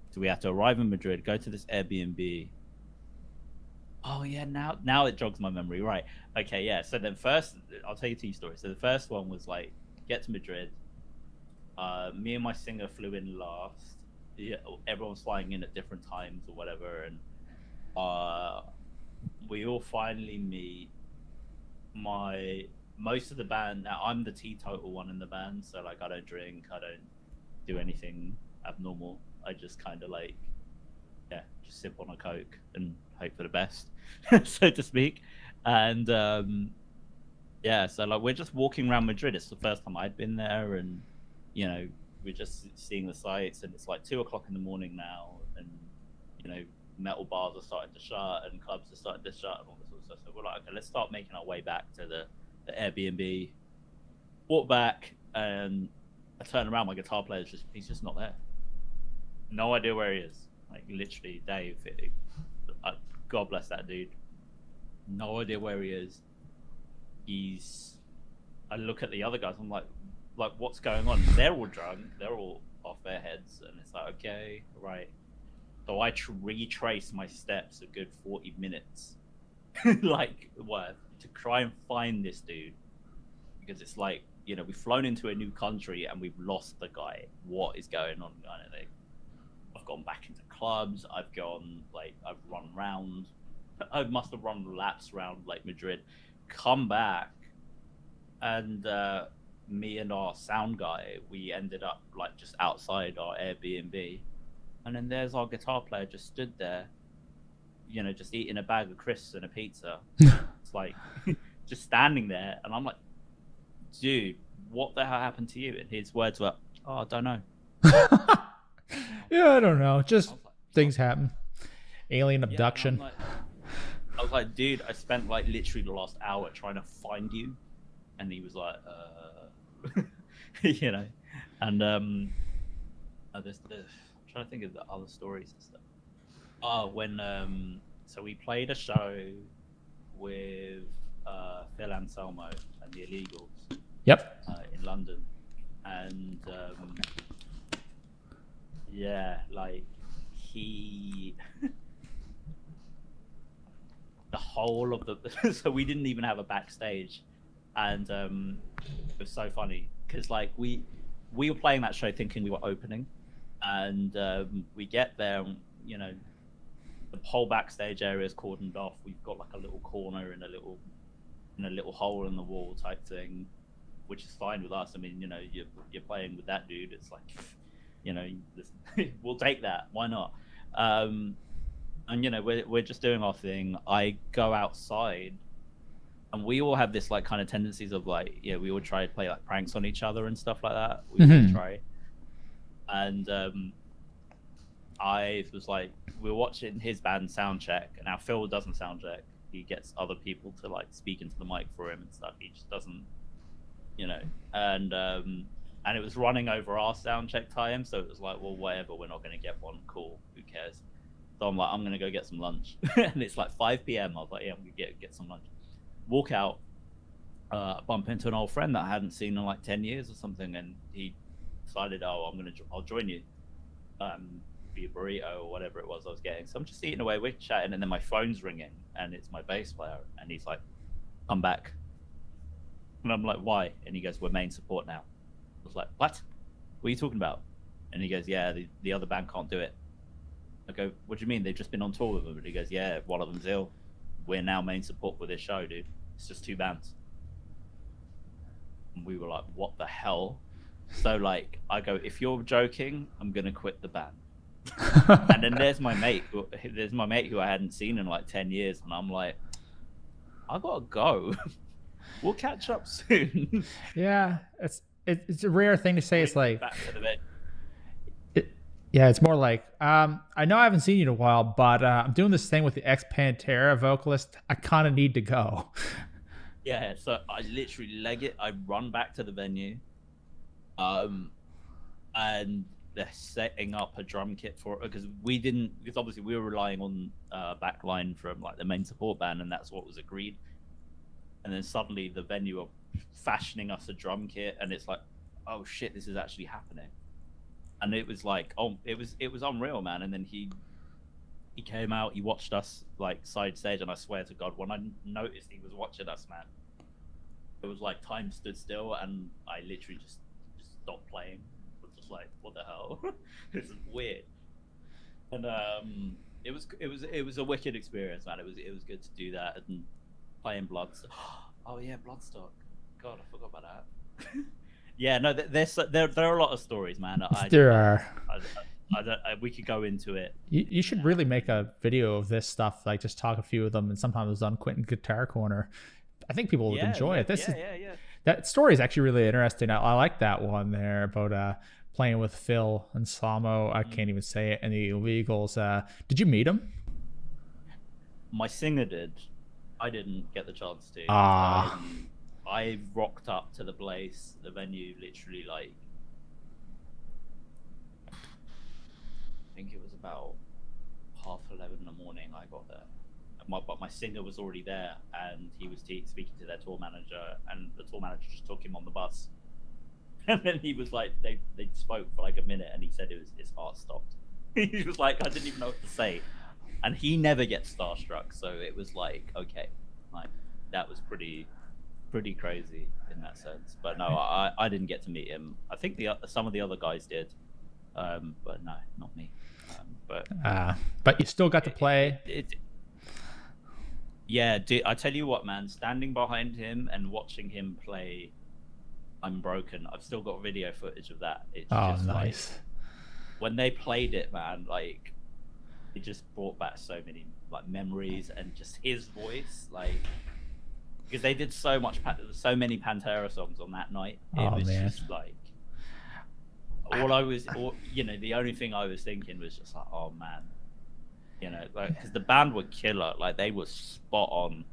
so we had to arrive in Madrid, go to this Airbnb. Oh yeah, now it jogs my memory. Right. Okay, yeah. So then first, I'll tell you 2 stories. So the first one was like, get to Madrid. Me and my singer flew in last. Yeah, everyone's flying in at different times or whatever, and we all finally meet. Most of the band. Now I'm the teetotal one in the band, so like I don't drink, I don't do anything abnormal. I just kind of like, just sip on a Coke and hope for the best, so to speak. And so like we're just walking around Madrid. It's the first time I'd been there, and we're just seeing the sights, and it's like 2:00 in the morning now, and metal bars are starting to shut and clubs are starting to shut and all this sort of stuff. So we're like, okay, let's start making our way back to the Airbnb. Walk back, and I turn around, my guitar player he's just not there. No idea where he is. Like literally, Dave, God bless that dude. No idea where he is. I look at the other guys, I'm like what's going on? They're all drunk, they're all off their heads, and it's like, okay, right. So I retrace my steps a good 40 minutes like what, to try and find this dude, because it's like, we've flown into a new country and we've lost the guy. What is going on, kind of thing. I've gone back into clubs, I've run around, I must have run laps around like Madrid, come back, and me and our sound guy, we ended up like just outside our Airbnb, and then there's our guitar player just stood there, just eating a bag of crisps and a pizza. It's like just standing there, and I'm like, dude, what the hell happened to you? And his words were, oh, I don't know. Yeah, I don't know, just things happen. Alien abduction. I was like, dude, I spent like literally the last hour trying to find you. And he was like, and I'm trying to think of the other stories and stuff. So we played a show with Phil Anselmo and the Illegals. Yep. In London, and he the whole of the so we didn't even have a backstage, and it was so funny because like we were playing that show thinking we were opening, and we get there, the whole backstage area is cordoned off. We've got like a little corner in a little hole in the wall type thing, which is fine with us. I mean, you're playing with that dude, it's like, we'll take that, why not? And we're just doing our thing. I go outside, and we all have this like kind of tendencies of like, we all try to play like pranks on each other and stuff like that. We all try. And I was like, we're watching his band sound check, and now Phil doesn't sound check. He gets other people to like speak into the mic for him and stuff. He just doesn't, and it was running over our sound check time, so it was like, well, whatever, we're not going to get one, cool, who cares? So I'm like, I'm going to go get some lunch. And it's like 5 p.m. I was like, yeah, I'm going to get some lunch. Walk out, bump into an old friend that I hadn't seen in like 10 years or something, and he decided, I'll join you for your burrito or whatever it was I was getting. So I'm just eating away, we're chatting, and then my phone's ringing, and it's my bass player, and he's like, come back. And I'm like, why? And he goes, we're main support now. I was like, what are you talking about? And he goes, yeah, the other band can't do it. I go, what do you mean? They've just been on tour with them. And he goes, yeah, one of them's ill. We're now main support for this show, dude. It's just 2 bands. And we were like, what the hell? So like, I go, if you're joking, I'm gonna quit the band. And then there's my mate who I hadn't seen in like 10 years, and I'm like, I gotta go. We'll catch up soon. Yeah, it's a rare thing to say. It's like, back to the bed. yeah, it's more like, I know I haven't seen you in a while, but I'm doing this thing with the ex-Pantera vocalist. I kind of need to go. Yeah, so I literally leg it. I run back to the venue, and they're setting up a drum kit for it because obviously we were relying on backline from like the main support band, and that's what was agreed. And then suddenly the venue are fashioning us a drum kit, and it's like, oh shit, this is actually happening. And it was like, oh, it was unreal, man. And then he came out, he watched us like side stage, and I swear to God, when I noticed he was watching us, man, it was like time stood still, and I literally just stopped playing. I was just like, what the hell? This is weird. And it was a wicked experience, man. It was good to do that and playing Bloodstock. Oh yeah, Bloodstock. God, I forgot about that. Yeah, no, there are a lot of stories, man. There are. We could go into it. You should really make a video of this stuff, like just talk a few of them, and sometimes it's on Quentin Guitar Corner. I think people would enjoy it. That story is actually really interesting. I like that one there about playing with Phil and Samo. I can't even say it. And the Illegals. Did you meet him? My singer did. I didn't get the chance to. I rocked up to the place, the venue, literally like, I think it was about 11:30 in the morning. I got there, but my singer was already there, and he was speaking to their tour manager, and the tour manager just took him on the bus. And then he was like, they spoke for like a minute, and he said his heart stopped. He was like, I didn't even know what to say, and he never gets starstruck, so it was like, okay, like that was pretty crazy in that sense. But no, I didn't get to meet him. I think some of the other guys did, but no, not me. But you still got to play. Yeah, dude, I tell you what, man, standing behind him and watching him play Unbroken, I've still got video footage of that. It's just nice. Like, when they played it, man, like it just brought back so many like memories, and just his voice, like, because they did so many Pantera songs on that night. It was just like the only thing I was thinking was just like, oh man, like, because the band were killer, like they were spot on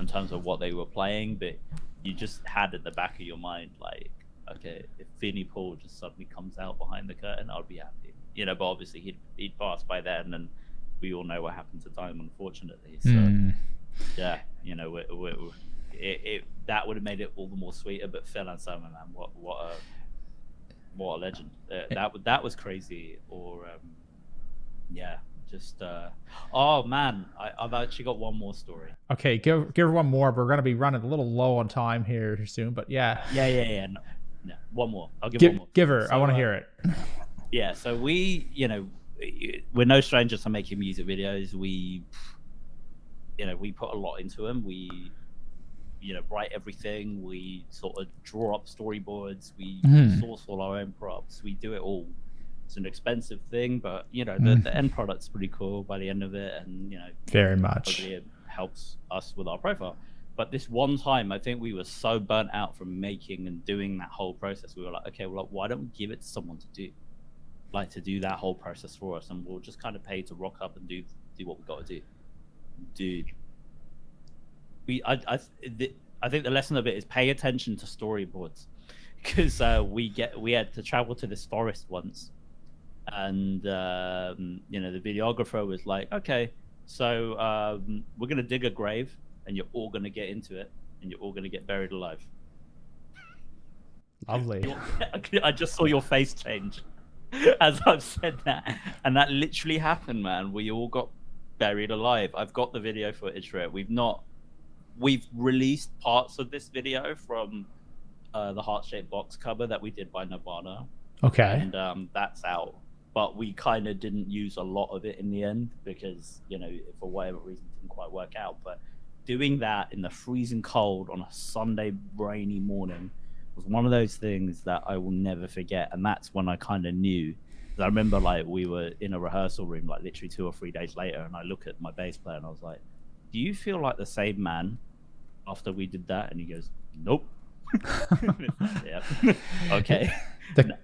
in terms of what they were playing, but you just had at the back of your mind like, okay, if Vinnie Paul just suddenly comes out behind the curtain, I'd be happy, but obviously he'd passed by then, and we all know what happened to Time, unfortunately. So yeah, that would have made it all the more sweeter. But Phil and Simon, man, what a legend. That was crazy. Or oh man, I've actually got one more story. Okay, give her one more. We're gonna be running a little low on time here soon, but yeah. No, one more. I'll give one more. Give her. So, I want to hear it. Yeah. So we're no strangers to making music videos. We put a lot into them. We write everything. We sort of draw up storyboards. We source all our own props. We do it all. It's an expensive thing, but the end product's pretty cool by the end of it, and very much it helps us with our profile. But this one time, I think we were so burnt out from making and doing that whole process. We were like, okay, well, why don't we give it to someone to do that whole process for us, and we'll just kind of pay to rock up and do what we got to do, dude. I think the lesson of it is pay attention to storyboards, because we had to travel to this forest once, and the videographer was like, okay, so we're gonna dig a grave, and you're all gonna get into it, and you're all gonna get buried alive. Lovely. I just saw your face change as I've said that, and that literally happened, man. We all got buried alive. I've got the video footage for it. We've released parts of this video from the heart-shaped box cover that we did by Nirvana, Okay. and that's out. But we kind of didn't use a lot of it in the end because for whatever reason it didn't quite work out. But doing that in the freezing cold on a Sunday rainy morning was one of those things that I will never forget, and that's when I kind of knew. I remember like we were in a rehearsal room like literally 2 or 3 days later, and I look at my bass player and I was like, "Do you feel like the same man after we did that?" And he goes, "Nope." Yeah. Okay.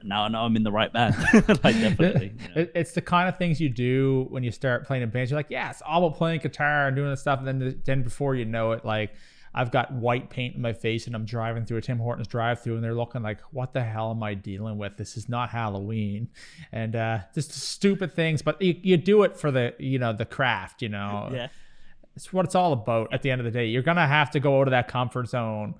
Now I know I'm in the right band. Like definitely. It's the kind of things you do when you start playing in bands. You're like, yeah, it's all about playing guitar and doing this stuff. And then before you know it, like I've got white paint in my face and I'm driving through a Tim Hortons drive-through and they're looking like, what the hell am I dealing with? This is not Halloween. And just stupid things, but you do it for the, the craft, Yeah. It's what it's all about at the end of the day. You're going to have to go out of that comfort zone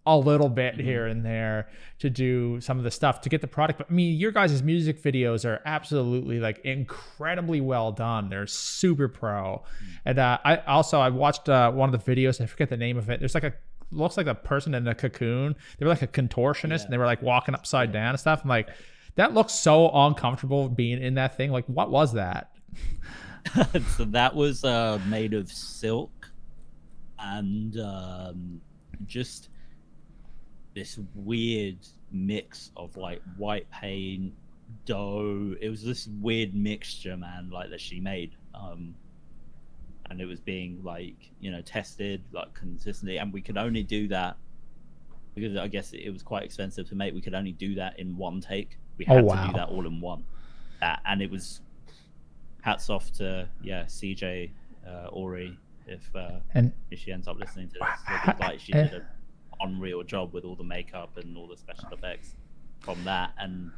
a little bit here and there to do some of the stuff to get the product. But I mean, your guys' music videos are absolutely like incredibly well done. They're super pro. And I watched one of the videos. I forget the name of it. There's like looks like a person in a cocoon. They were like a contortionist and they were like walking upside down and stuff. I'm like, that looks so uncomfortable being in that thing. Like, what was that? So that was made of silk and just this weird mix of like white paint, dough. It was this weird mixture, man, like that she made. And it was being like, tested like consistently. And we could only do that because I guess it was quite expensive to make. We could only do that in one take. We had to do that all in one. And it was hats off to, CJ Ori if she ends up listening to this. Like she did a unreal job with all the makeup and all the special effects from that. And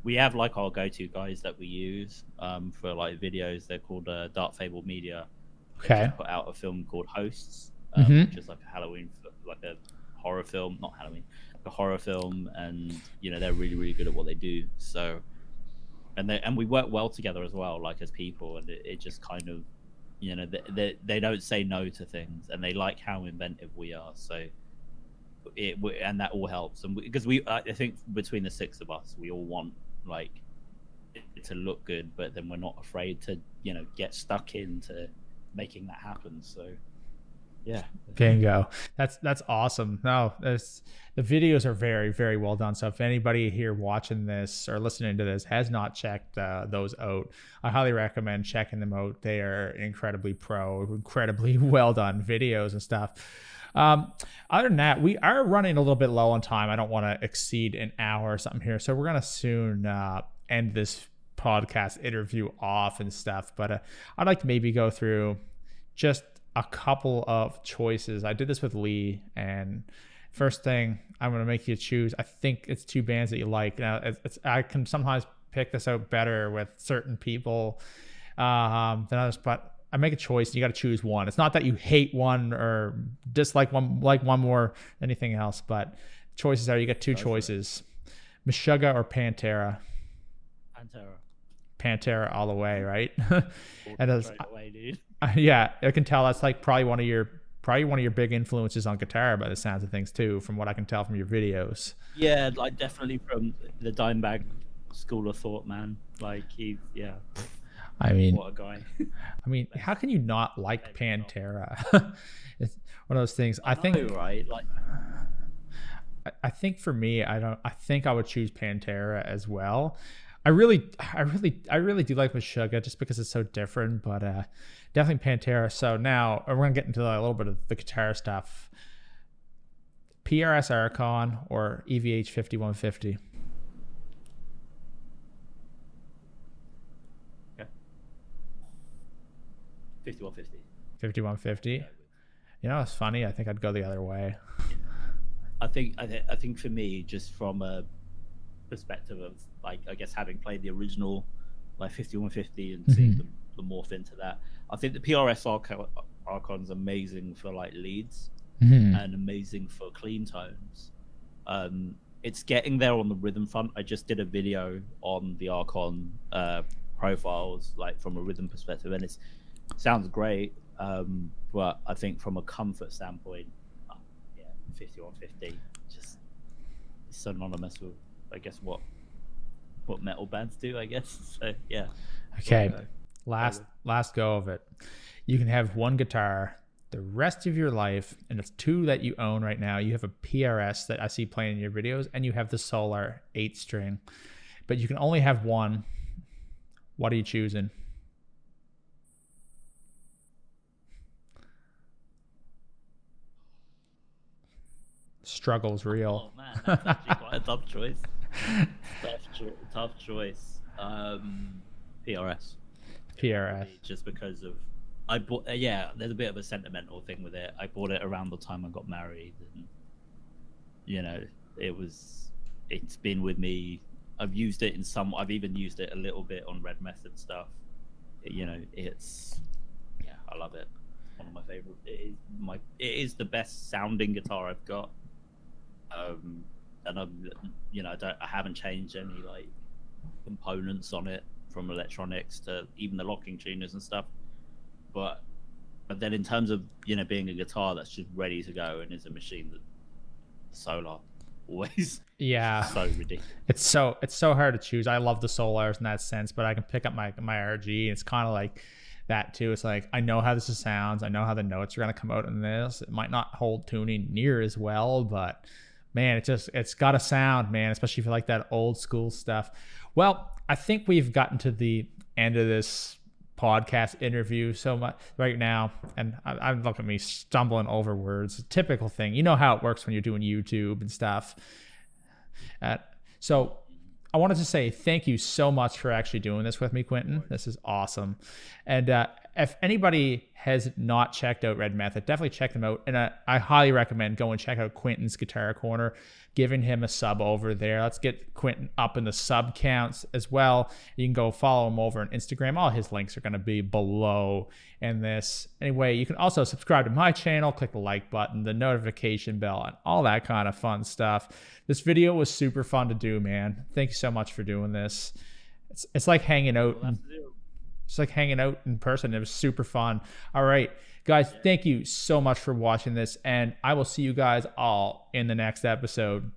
we have like our go-to guys that we use for like videos. They're called Dark Fable Media. Okay. They put out a film called Hosts, which is like a Halloween, like a horror film, not Halloween, a horror film. And they're really, really good at what they do. So and we work well together as well, like as people, and it just kind of they don't say no to things, and they like how inventive we are. So and that all helps. And because I think between the 6 of us, we all want like it to look good, but then we're not afraid to get stuck into making that happen. So yeah, bingo. That's awesome. No, the videos are very, very well done. So if anybody here watching this or listening to this has not checked those out, I highly recommend checking them out. They are incredibly incredibly well done videos and stuff. Other than that, we are running a little bit low on time. I don't want to exceed an hour or something here, so we're gonna soon end this podcast interview off and stuff. But I'd like to maybe go through just a couple of choices. I did this with Lee, and first thing I'm going to make you choose. I think it's 2 bands that you like. Now, I can sometimes pick this out better with certain people than others, but I make a choice. And you got to choose one. It's not that you hate one or dislike one, like one more than anything else, but choices are you got 2 choices: Meshuggah or Pantera. Pantera all the way, right? And right away, dude. Yeah, I can tell that's like probably one of your big influences on guitar by the sounds of things too, from what I can tell from your videos. Yeah, like definitely from the Dimebag school of thought, man. Like I mean, what a guy. I mean, how can you not like Pantera? It's one of those things. I think, right? Like, I think for me, I think I would choose Pantera as well. I really do like Meshuggah just because it's so different, but definitely Pantera. So now we're gonna get into a little bit of the guitar stuff. PRS Archon or EVH 5150. Okay. 5150. 5150. It's funny. I think I'd go the other way. I think for me, just from a perspective of like, I guess having played the original like 5150 and seeing the morph into that, I think the PRS Archon's amazing for like leads and amazing for clean tones. It's getting there on the rhythm front. I just did a video on the Archon profiles, like from a rhythm perspective, and it sounds great. But I think from a comfort standpoint, 5150 just is synonymous with, I guess, what what metal bands do, I guess. So yeah. Okay, Well, last go of it. You can have one guitar the rest of your life, and it's two that you own right now. You have a PRS that I see playing in your videos, and you have the Solar 8-string, but you can only have one. What are you choosing? Struggle's real. oh man, that's actually quite a tough choice. Tough choice. PRS. PRS. Just because of I bought. Yeah, there's a bit of a sentimental thing with it. I bought it around the time I got married, and you know, it's been with me. I've used it in some. I've even used it a little bit on Red Method stuff. You know, I love it. One of my favorite. It is the best sounding guitar I've got. And I haven't changed any like components on it, from electronics to even the locking tuners and stuff. But then in terms of being a guitar that's just ready to go and is a machine that Solar always so ridiculous. It's so hard to choose. I love the Solars in that sense, but I can pick up my RG, and it's kind of like that too. It's like I know how this sounds. I know how the notes are gonna come out in this. It might not hold tuning near as well, but man, it's got a sound, man, especially if you like that old school stuff. Well, I think we've gotten to the end of this podcast interview so much right now, and I'm look at me stumbling over words. Typical thing. You know how it works when you're doing YouTube and stuff. So I wanted to say thank you so much for actually doing this with me, Quinton. This is awesome. And if anybody has not checked out Red Method, definitely check them out. And I highly recommend go and check out Quinton's Guitar Corner, giving him a sub over there. Let's get Quinton up in the sub counts as well. You can go follow him over on Instagram. All his links are going to be below in this. Anyway, you can also subscribe to my channel, click the like button, the notification bell, and all that kind of fun stuff. This video was super fun to do, man. Thank you so much for doing this. It's like hanging out. It's like hanging out in person. It was super fun. All right, guys, thank you so much for watching this, and I will see you guys all in the next episode.